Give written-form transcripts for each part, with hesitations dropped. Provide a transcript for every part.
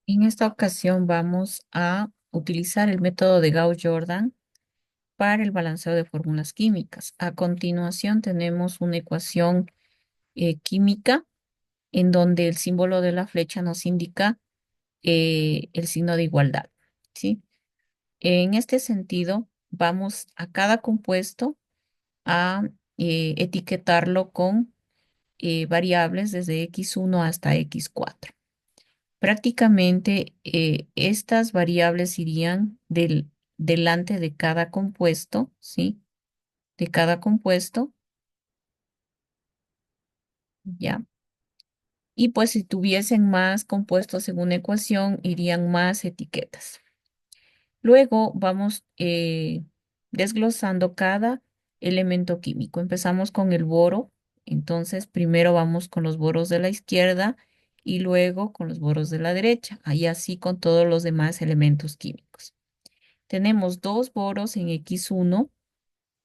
En esta ocasión vamos a utilizar el método de Gauss-Jordan para el balanceo de fórmulas químicas. A continuación tenemos una ecuación química en donde el símbolo de la flecha nos indica el signo de igualdad, ¿sí? En este sentido, vamos a cada compuesto a etiquetarlo con variables desde x1 hasta x4. Prácticamente estas variables irían delante de cada compuesto, ¿sí? De cada compuesto, ¿ya? Y pues si tuviesen más compuestos en una ecuación, irían más etiquetas. Luego vamos desglosando cada elemento químico. Empezamos con el boro, entonces primero vamos con los boros de la izquierda y luego con los boros de la derecha, y así con todos los demás elementos químicos. Tenemos dos boros en X1,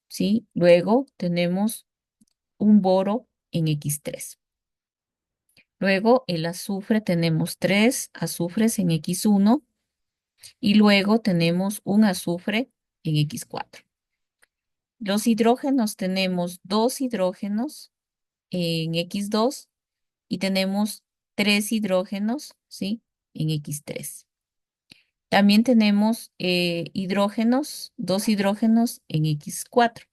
¿sí? Luego tenemos un boro en X3. Luego el azufre, tenemos tres azufres en X1 y luego tenemos un azufre en X4. Los hidrógenos, tenemos dos hidrógenos en X2 y tenemos tres hidrógenos, ¿sí? En X3. También tenemos hidrógenos, dos hidrógenos en X4.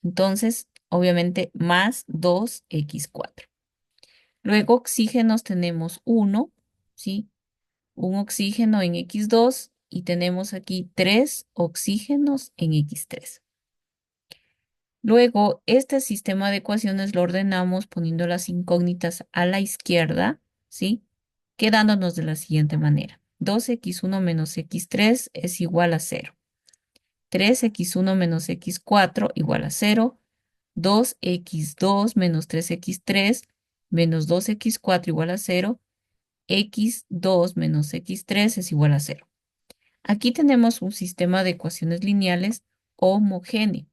Entonces, obviamente, más 2x4. Luego, oxígenos tenemos uno, ¿sí? Un oxígeno en X2 y tenemos aquí tres oxígenos en X3. Luego, este sistema de ecuaciones lo ordenamos poniendo las incógnitas a la izquierda, ¿sí? Quedándonos de la siguiente manera. 2x1 menos x3 es igual a 0. 3x1 menos x4 igual a 0. 2x2 menos 3x3 menos 2x4 igual a 0. X2 menos x3 es igual a 0. Aquí tenemos un sistema de ecuaciones lineales homogéneo,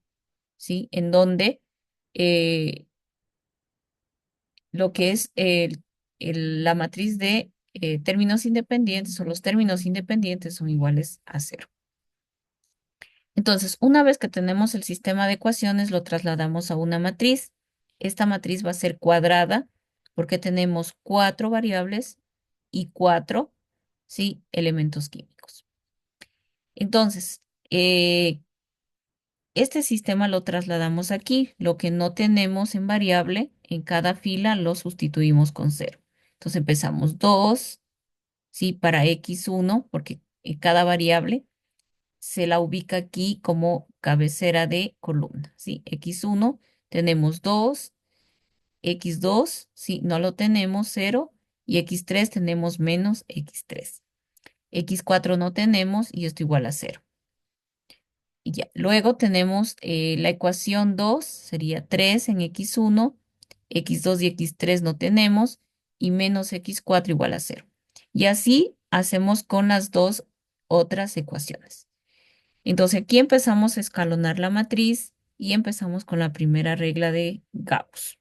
¿sí? En donde eh, lo que es la matriz de términos independientes o los términos independientes son iguales a 0. Entonces, una vez que tenemos el sistema de ecuaciones, lo trasladamos a una matriz. Esta matriz va a ser cuadrada porque tenemos cuatro variables y cuatro, ¿sí? Elementos químicos. Entonces, este sistema lo trasladamos aquí. Lo que no tenemos en variable, en cada fila lo sustituimos con cero. Entonces empezamos 2, ¿sí? Para x1, porque cada variable se la ubica aquí como cabecera de columna, ¿sí? X1 tenemos 2, X2, ¿sí? No lo tenemos, 0, y X3 tenemos menos X3. X4 no tenemos y esto igual a 0. Y ya. Luego tenemos la ecuación 2, sería 3 en X1, X2 y X3 no tenemos, y menos X4 igual a 0. Y así hacemos con las dos otras ecuaciones. Entonces aquí empezamos a escalonar la matriz y empezamos con la primera regla de Gauss,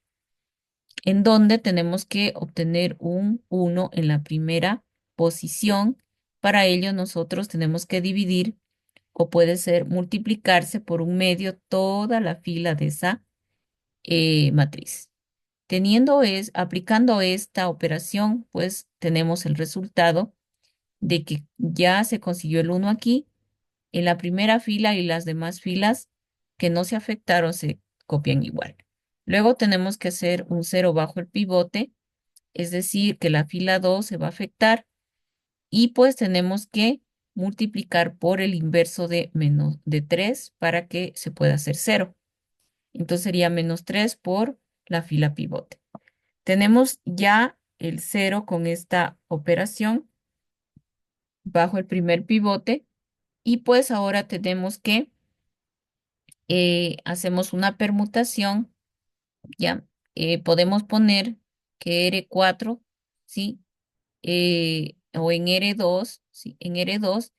en donde tenemos que obtener un 1 en la primera posición. Para ello nosotros tenemos que dividir, o puede ser multiplicarse por un medio, toda la fila de esa matriz. Aplicando esta operación, pues tenemos el resultado de que ya se consiguió el 1 aquí en la primera fila, y las demás filas que no se afectaron se copian igual. Luego tenemos que hacer un cero bajo el pivote, es decir, que la fila 2 se va a afectar, y pues tenemos que multiplicar por el inverso de menos de 3 para que se pueda hacer cero. Entonces sería menos 3 por la fila pivote. Tenemos ya el cero con esta operación bajo el primer pivote, y pues ahora tenemos que hacemos una permutación, ¿ya? Podemos poner que R4, ¿sí? O en R2, ¿sí? En R2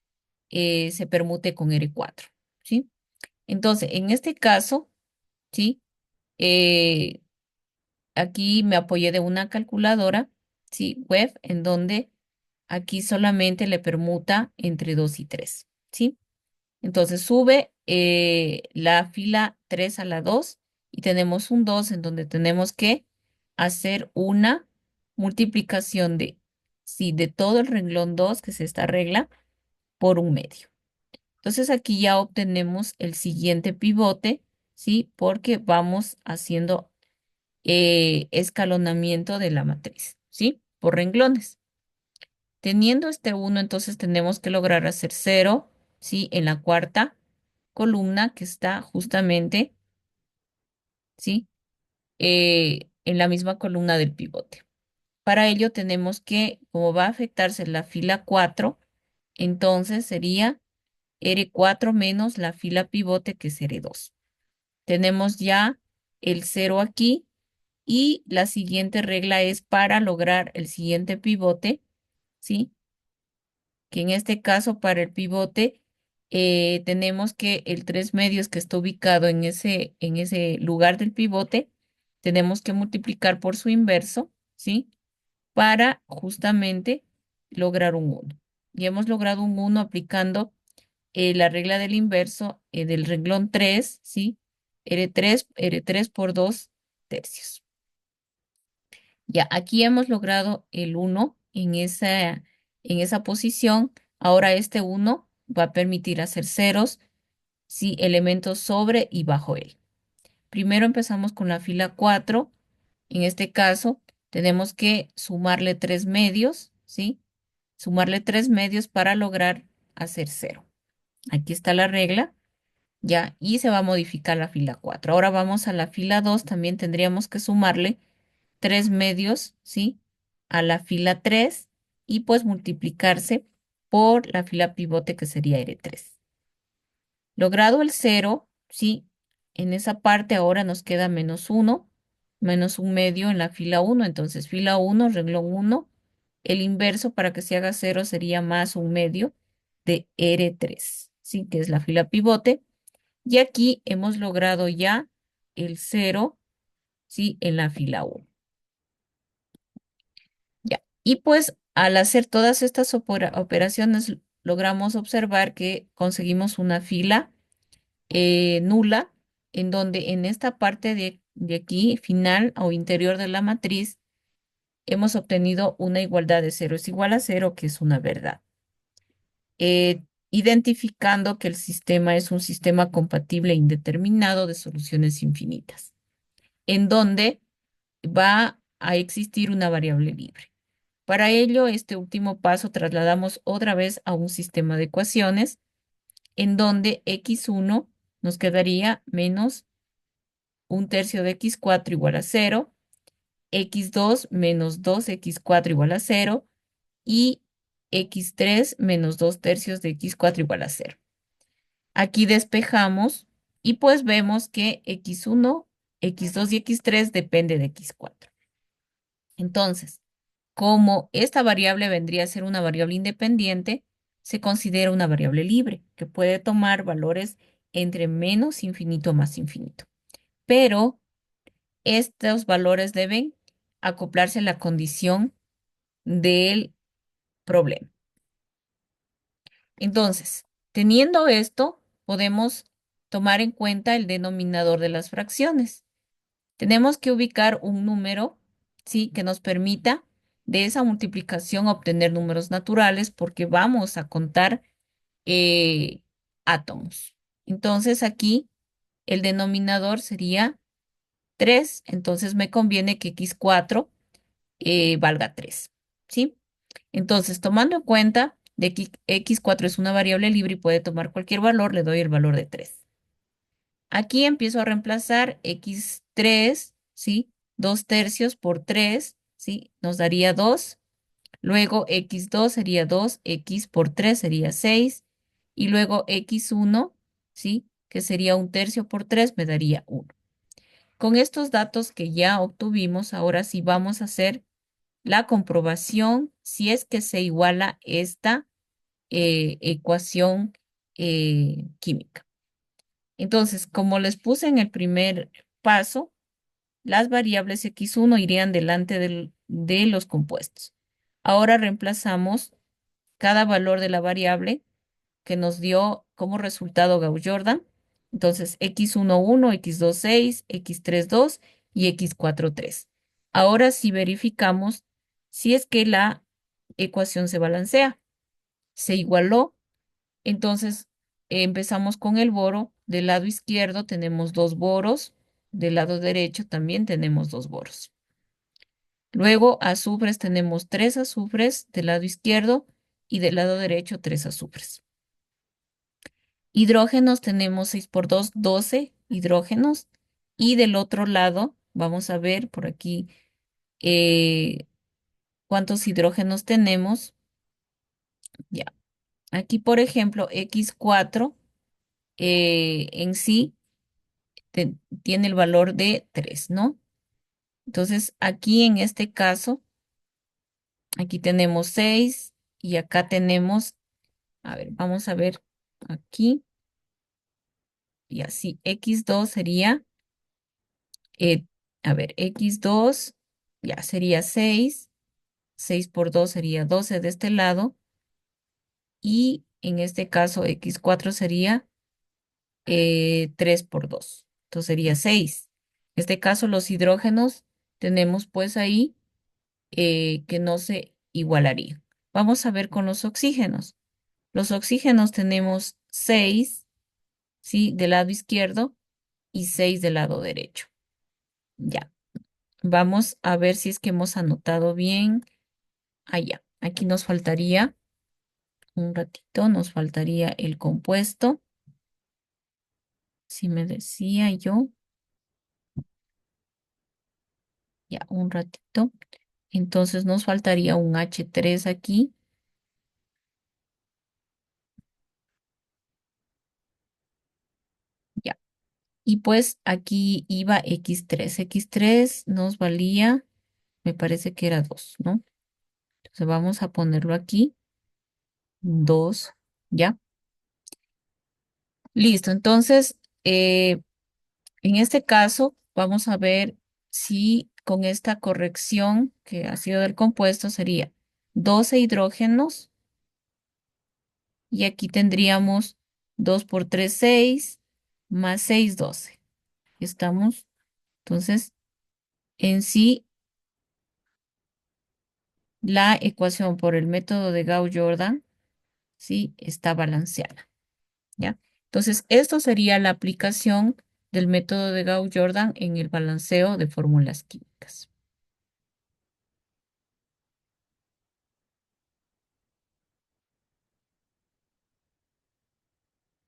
se permute con R4, ¿sí? Entonces, en este caso, ¿sí? Eh, Aquí me apoyé de una calculadora, ¿sí? Web, en donde aquí solamente le permuta entre 2 y 3, ¿sí? Entonces sube la fila 3 a la 2 y tenemos un 2 en donde tenemos que hacer una multiplicación de, sí, de todo el renglón 2 que es esta regla, por un medio. Entonces aquí ya obtenemos el siguiente pivote, ¿sí? Porque vamos haciendo escalonamiento de la matriz, ¿sí? Por renglones. Teniendo este uno, entonces tenemos que lograr hacer cero, ¿sí? En la cuarta columna que está justamente, ¿sí? En la misma columna del pivote. Para ello tenemos que, como va a afectarse la fila 4, entonces sería R4 menos la fila pivote que es R2. Tenemos ya el cero aquí y la siguiente regla es para lograr el siguiente pivote, ¿sí? Que en este caso para el pivote tenemos que el 3 medios que está ubicado en ese lugar del pivote, tenemos que multiplicar por su inverso, ¿sí? Para justamente lograr un uno. Y hemos logrado un uno aplicando la regla del inverso del renglón 3, ¿sí? R3 por 2 tercios. Ya, aquí hemos logrado el uno en esa posición. Ahora este uno va a permitir hacer ceros, ¿sí? Elementos sobre y bajo él. Primero empezamos con la fila 4. En este caso, tenemos que sumarle 3 medios, ¿sí? Sumarle 3 medios para lograr hacer cero. Aquí está la regla, ya, y se va a modificar la fila 4. Ahora vamos a la fila 2. También tendríamos que sumarle 3 medios, ¿sí? A la fila 3 y pues multiplicarse por la fila pivote que sería R3. Logrado el cero, ¿sí? En esa parte ahora nos queda menos uno, menos un medio en la fila uno. Entonces fila uno, renglón uno. El inverso para que se haga cero sería más un medio de R3, ¿sí? Que es la fila pivote. Y aquí hemos logrado ya el cero, ¿sí? En la fila uno. Ya. Y pues al hacer todas estas operaciones, logramos observar que conseguimos una fila nula, en donde en esta parte de aquí, final o interior de la matriz, hemos obtenido una igualdad de cero es igual a cero, que es una verdad. Identificando que el sistema es un sistema compatible e indeterminado de soluciones infinitas, en donde va a existir una variable libre. Para ello, este último paso trasladamos otra vez a un sistema de ecuaciones en donde x1 nos quedaría menos un tercio de x4 igual a cero, x2 menos 2x4 igual a cero y x3 menos 2 tercios de x4 igual a cero. Aquí despejamos y pues vemos que x1, x2 y x3 depende de x4. Entonces, como esta variable vendría a ser una variable independiente, se considera una variable libre que puede tomar valores entre menos infinito más infinito. Pero estos valores deben acoplarse a la condición del problema. Entonces, teniendo esto, podemos tomar en cuenta el denominador de las fracciones. Tenemos que ubicar un número, ¿sí? Que nos permita de esa multiplicación obtener números naturales porque vamos a contar eh, átomos. Entonces aquí el denominador sería 3. Entonces me conviene que x4 valga 3, ¿sí? Entonces, tomando en cuenta de que x4 es una variable libre y puede tomar cualquier valor, le doy el valor de 3. Aquí empiezo a reemplazar x3, ¿sí? 2 tercios por 3, ¿sí? Nos daría 2. Luego x2 sería 2, x por 3 sería 6. Y luego x1, ¿sí? Que sería un tercio por 3 me daría 1. Con estos datos que ya obtuvimos, ahora sí vamos a hacer la comprobación si es que se iguala esta ecuación química. Entonces, como les puse en el primer paso, las variables x1 irían delante de los compuestos. Ahora reemplazamos cada valor de la variable que nos dio como resultado Gauss-Jordan. Entonces, x11, x26, x32 y x43. Ahora sí verificamos si es que la ecuación se balancea. Se igualó. Entonces, empezamos con el boro. Del lado izquierdo tenemos dos boros. Del lado derecho también tenemos dos boros. Luego, azufres tenemos tres azufres del lado izquierdo y del lado derecho tres azufres. Hidrógenos tenemos 6 por 2, 12 hidrógenos. Y del otro lado, vamos a ver por aquí eh, cuántos hidrógenos tenemos. Ya, aquí por ejemplo, X4 en sí te- tiene el valor de 3, ¿no? Entonces, aquí en este caso, aquí tenemos 6 y acá tenemos, a ver, vamos a ver aquí, y así, X2 sería, eh, a ver, X2 ya sería 6. 6 por 2 sería 12 de este lado y en este caso x4 sería 3 por 2. Entonces sería 6. En este caso los hidrógenos tenemos pues ahí que no se igualarían. Vamos a ver con los oxígenos. Los oxígenos tenemos 6, ¿sí? Del lado izquierdo y 6 del lado derecho. Ya. Vamos a ver si es que hemos anotado bien. Allá. Aquí nos faltaría un ratito, nos faltaría el compuesto. Si me decía yo, ya un ratito. Entonces nos faltaría un H3 aquí, ya. Y pues aquí iba X3. X3 nos valía, me parece que era 2, ¿no? Entonces vamos a ponerlo aquí, 2, ¿ya? Listo. Entonces, en este caso, vamos a ver si con esta corrección que ha sido del compuesto sería 12 hidrógenos y aquí tendríamos 2 por 3 6 más 6 12. ¿Estamos? Entonces, en sí, la ecuación por el método de Gauss-Jordan, sí, está balanceada, ¿ya? Entonces, esto sería la aplicación del método de Gauss-Jordan en el balanceo de fórmulas químicas.